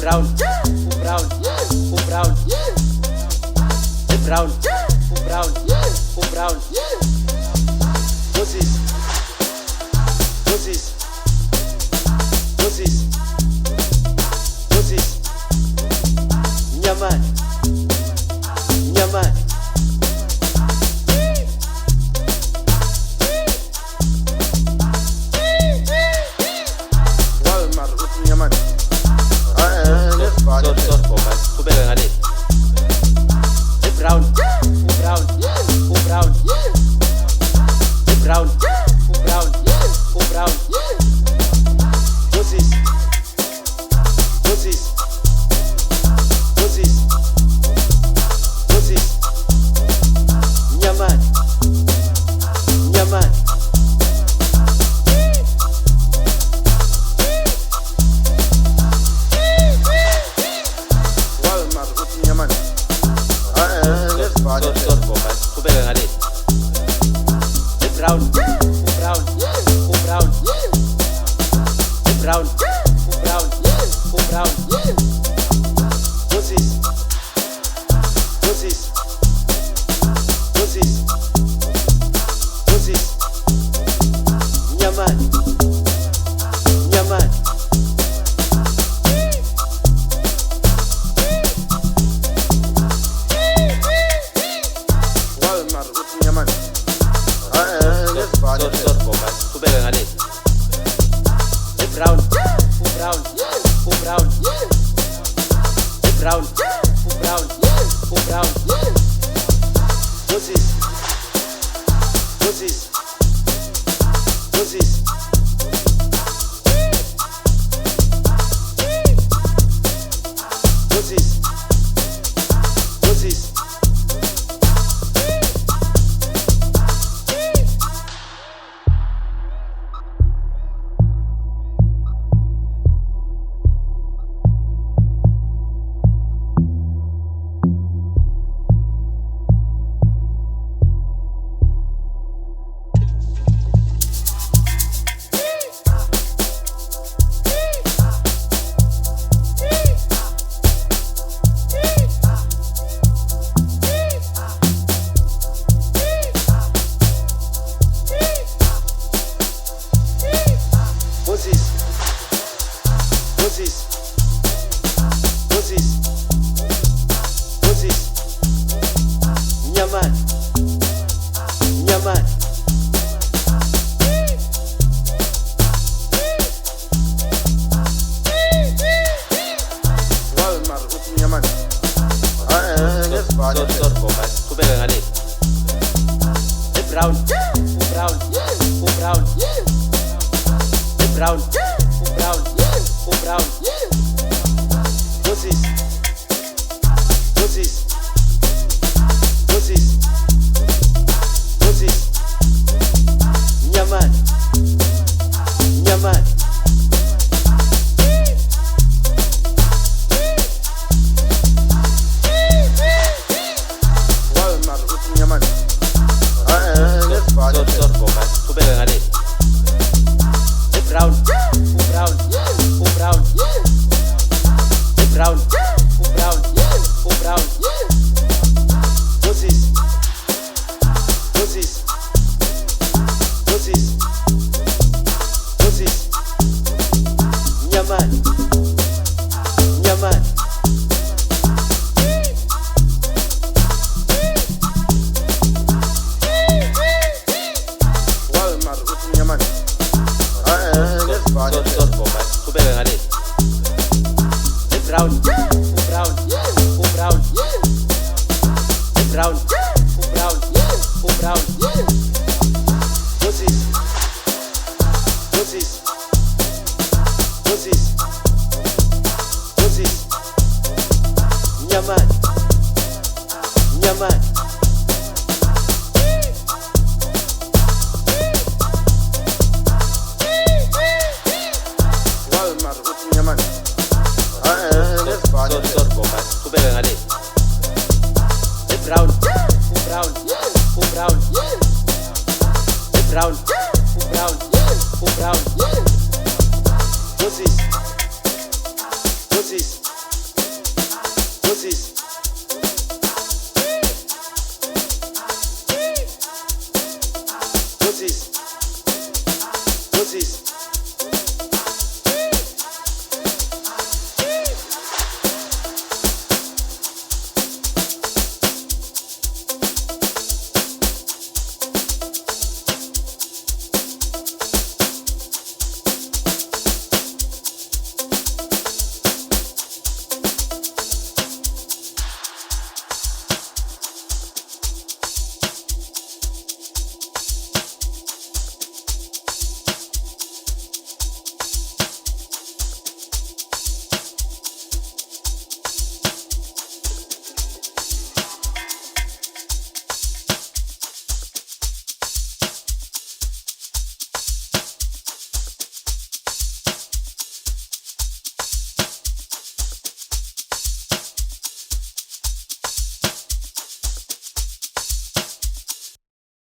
brown, brown, brown, brown, brown, brown. Moses, Moses, Moses, Moses. Nyaman, Nyaman. Walmar ut Nyaman. Brown, brown, brown, brown, brown, brown. Moses, Moses, Moses, Moses. Nyaman, Nyaman. Walmar ut Nyaman. Brown, brown, brown, brown, brown, brown. Moses, Moses, Moses, Moses. Nyaman, Nyaman. Walmar ut Nyaman. Brown, brown, brown, brown, brown, brown. Moses, Moses, Moses. Moses, Moses. Moses, Moses, Moses, Moses. Nyaman, Nyaman. Walmar ut Nyaman. Brown, brown, brown, brown, brown, brown. Moses, Moses, Moses, Moses. Nyaman, Nyaman. Walmar ut Nyaman. Brown, brown, brown, brown, brown, brown. Moses, Moses, Moses, Moses. Nyaman, Nyaman. Walmar ut Nyaman. Brown, brown, brown, brown, brown, brown. Moses, Moses, Moses, Moses. Nyaman, Nyaman. Walmar ut Nyaman. Brown, brown, brown, brown, brown, brown. Moses, Moses. Moses. Moses. Moses.